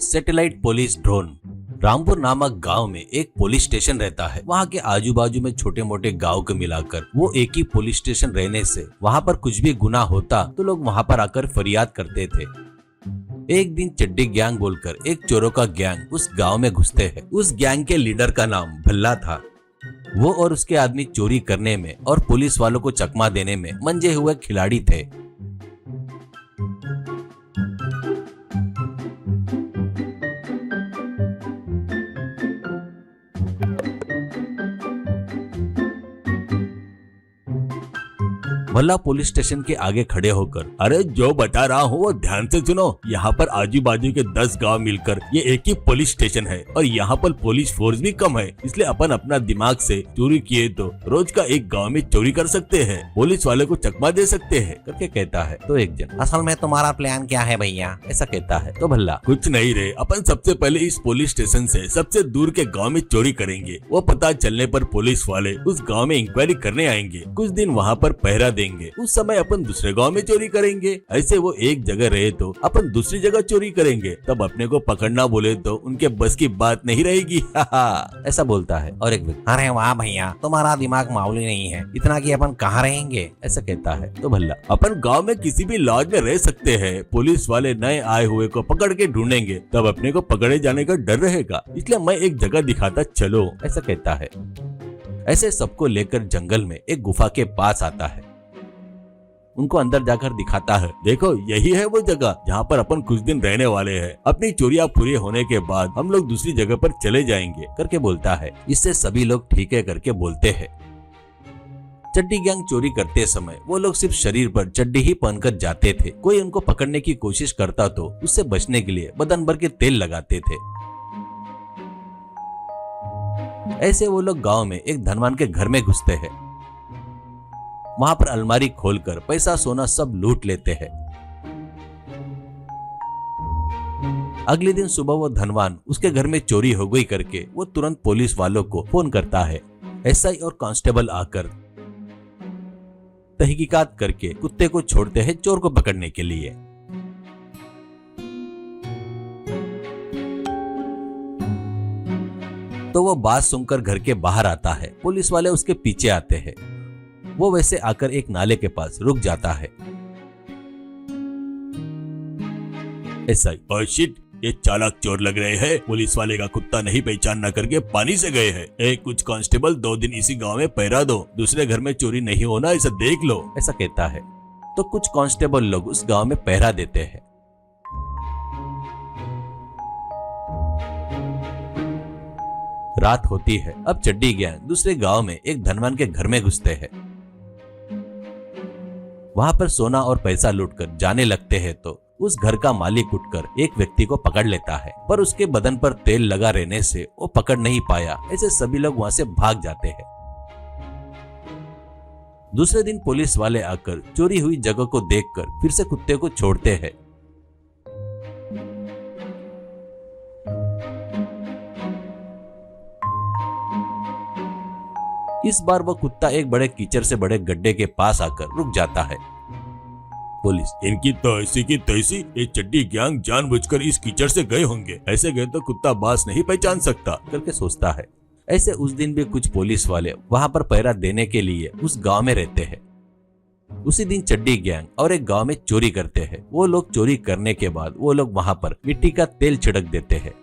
Satellite police drone. Rampur नामक गांव में एक पुलिस स्टेशन रहता है। वहां के आजू बाजू में छोटे मोटे गांव को मिलाकर वो एक ही पुलिस स्टेशन रहने से वहां पर कुछ भी गुनाह होता तो लोग वहां पर आकर फरियाद करते थे। एक दिन चड्डी गैंग बोलकर एक चोरों का गैंग उस गांव में घुसते हैं। उस गैंग के लीडर का नाम भल्ला था। वो और उसके आदमी चोरी करने में और पुलिस वालों को चकमा देने में मंजे हुए खिलाड़ी थे। भल्ला पुलिस स्टेशन के आगे खड़े होकर, अरे जो बता रहा हूँ वो ध्यान से सुनो। यहाँ पर आजू बाजू के 10 गांव मिलकर ये एक ही पुलिस स्टेशन है और यहाँ पर पुलिस फोर्स भी कम है, इसलिए अपन अपना दिमाग से चोरी किए तो रोज का एक गांव में चोरी कर सकते हैं, पुलिस वाले को चकमा दे सकते हैं करके कहता है। तो एक जन, असल में तुम्हारा प्लान क्या है भैया, ऐसा कहता है। तो भल्ला, कुछ नहीं रे, अपन सबसे पहले इस पुलिस स्टेशन से सबसे दूर के गाँव में चोरी करेंगे। वो पता चलने पर पुलिस वाले उस गाँव में इंक्वायरी करने आएंगे। कुछ दिन वहाँ पर पहरा देंगे। उस समय अपन दूसरे गांव में चोरी करेंगे। ऐसे वो एक जगह रहे तो अपन दूसरी जगह चोरी करेंगे। तब अपने को पकड़ना बोले तो उनके बस की बात नहीं रहेगी। ऐसा बोलता है। और एक व्यक्ति, अरे वाह भैया, तुम्हारा दिमाग मामूली नहीं है, इतना कि अपन कहाँ रहेंगे, ऐसा कहता है। तो भल्ला, अपन गाँव में किसी भी लॉज में रह सकते हैं। पुलिस वाले नए आए हुए को पकड़ के ढूंढेंगे, तब अपने को पकड़े जाने का डर रहेगा, इसलिए मैं एक जगह दिखाता चलो, ऐसा कहता है। ऐसे सबको लेकर जंगल में एक गुफा के पास आता है। उनको अंदर जाकर दिखाता है, देखो यही है वो जगह जहाँ पर अपन कुछ दिन रहने वाले हैं। अपनी चोरियां पूरी होने के बाद हम लोग दूसरी जगह पर चले जाएंगे करके बोलता है। इससे सभी लोग ठीक है करके बोलते हैं। चड्डी गैंग चोरी करते समय वो लोग सिर्फ शरीर पर चड्डी ही पहनकर जाते थे। कोई उनको पकड़ने की कोशिश करता तो उससे बचने के लिए बदन भर के तेल लगाते थे। ऐसे वो लोग गाँव में एक धनवान के घर में घुसते हैं। वहां पर अलमारी खोलकर पैसा सोना सब लूट लेते हैं। अगले दिन सुबह वो धनवान उसके घर में चोरी हो गई करके वो तुरंत पुलिस वालों को फोन करता है। एसआई और कांस्टेबल आकर तहकीकात करके कुत्ते को छोड़ते हैं चोर को पकड़ने के लिए। तो वो बात सुनकर घर के बाहर आता है। पुलिस वाले उसके पीछे आते हैं। वो वैसे आकर एक नाले के पास रुक जाता है। एसआई, शिट, ये चालाक चोर लग रहे हैं। पुलिस वाले का कुत्ता नहीं पहचान न करके पानी से गए हैं। कुछ कांस्टेबल 2 दिन इसी गांव में पहरा दो, दूसरे घर में चोरी नहीं होना, ऐसा देख लो, ऐसा कहता है। तो कुछ कांस्टेबल लोग उस गांव में पहरा देते हैं। रात होती है। अब चड्डी गैंग दूसरे गांव में एक धनवान के घर में घुसते हैं। वहां पर सोना और पैसा लूटकर जाने लगते हैं तो उस घर का मालिक उठकर एक व्यक्ति को पकड़ लेता है, पर उसके बदन पर तेल लगा रहने से वो पकड़ नहीं पाया। ऐसे सभी लोग वहां से भाग जाते हैं। दूसरे दिन पुलिस वाले आकर चोरी हुई जगह को देखकर फिर से कुत्ते को छोड़ते हैं। इस बार वो कुत्ता एक बड़े कीचड़ से बड़े गड्ढे के पास आकर रुक जाता है। पुलिस, इनकी तो ऐसी की तैसी, ये चड्डी गैंग जानबूझकर इस कीचड़ से गए होंगे। ऐसे गए तो कुत्ता बास नहीं पहचान सकता करके सोचता है। ऐसे उस दिन भी कुछ पुलिस वाले वहां पर पहरा देने के लिए उस गांव में रहते हैं। उसी दिन चड्डी गैंग और एक गांव में चोरी करते हैं। वो लोग चोरी करने के बाद वो लोग वहां पर मिट्टी का तेल छिड़क देते हैं।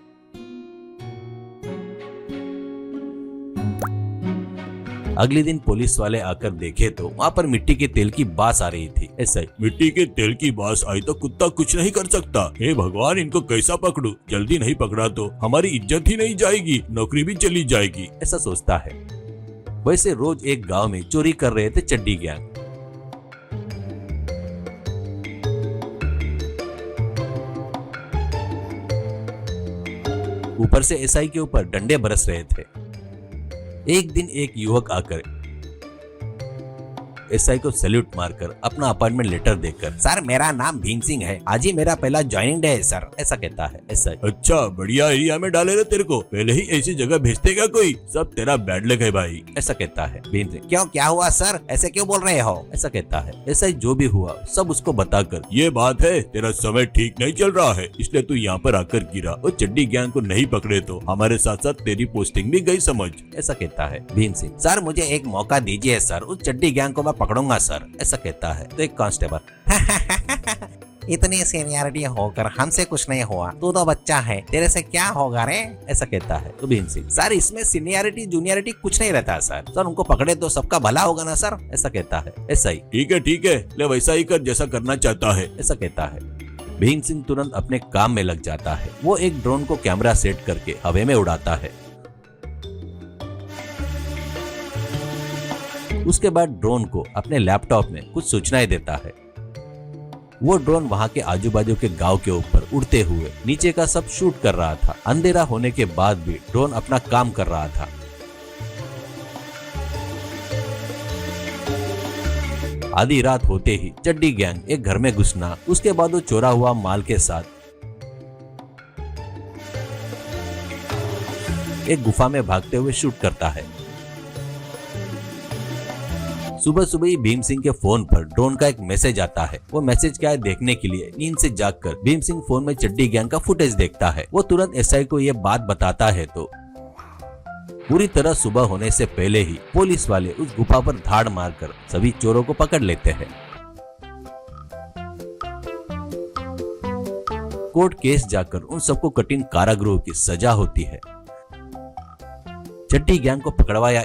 अगले दिन पुलिस वाले आकर देखे तो वहाँ पर मिट्टी के तेल की बास आ रही थी। ऐसा ही, मिट्टी के तेल की बास आई तो कुत्ता कुछ नहीं कर सकता। हे भगवान, इनको कैसा पकड़ूं? जल्दी नहीं पकड़ा तो हमारी इज्जत ही नहीं जाएगी, नौकरी भी चली जाएगी, ऐसा सोचता है। वैसे रोज एक गांव में चोरी कर रहे थे चड्डी गैंग। ऊपर से एसआई के ऊपर डंडे बरस रहे थे। एक दिन एक युवक आकर एसआई को सैल्यूट मारकर अपना अपॉइंटमेंट लेटर देकर, सर मेरा नाम भीम सिंह है, आज ही मेरा पहला ज्वाइनिंग डे है सर, ऐसा कहता है एसआई। अच्छा बढ़िया एरिया में डाले रे तेरे को, पहले ही ऐसी जगह भेजते क्या कोई, सब तेरा बैड लक है भाई, ऐसा कहता है भीम सिंह। क्यों क्या हुआ सर, ऐसे क्यों बोल रहे हो, ऐसा कहता है एसआई। जो भी हुआ सब उसको बताकर, ये बात है तेरा समय ठीक नहीं चल रहा है इसलिए तू यहाँ पर आकर गिरा और चड्डी गैंग को नहीं पकड़े तो हमारे साथ साथ तेरी पोस्टिंग भी गई समझ, ऐसा कहता है भीम सिंह। सर मुझे एक मौका दीजिए सर, उस चड्डी गैंग को मैं पकड़ूंगा सर, ऐसा कहता है। तो एक कांस्टेबल इतनी सीनियरिटी होकर हमसे कुछ नहीं हुआ, तू तो बच्चा है, तेरे से क्या होगा रे, ऐसा कहता है। तो भीम सिंह, सर इसमें सीनियरिटी जूनियरिटी कुछ नहीं रहता सर, सर उनको पकड़े तो सबका भला होगा ना सर, ऐसा कहता है एसआई। ठीक है ले वैसा ही कर जैसा करना चाहता है, ऐसा कहता है। भीम सिंह तुरंत अपने काम में लग जाता है। वो एक ड्रोन को कैमरा सेट करके हवा में उड़ाता है। उसके बाद ड्रोन को अपने लैपटॉप में कुछ सूचनाएं देता है। वो ड्रोन वहां के आजू बाजू के गांव के ऊपर उड़ते हुए नीचे का सब शूट कर रहा था। अंधेरा होने के बाद भी ड्रोन अपना काम कर रहा था। आधी रात होते ही चड्डी गैंग एक घर में घुसना, उसके बाद वो चोरा हुआ माल के साथ एक गुफा में भागते हुए शूट करता है। सुबह सुबह ही भीम सिंह के फोन पर ड्रोन का एक मैसेज आता है। वो मैसेज क्या है देखने के लिए नींद से जागकर भीम सिंह फोन में चड्डी गैंग का फुटेज देखता है। वो तुरंत एसआई को ये बात बताता है तो पूरी तरह सुबह होने से पहले ही पुलिस वाले उस गुफा पर धाड़ मारकर सभी चोरों को पकड़ लेते हैं। कोर्ट केस जाकर उन सबको कठिन कारागृह की सजा होती है। चड्डी गैंग को पकड़वाया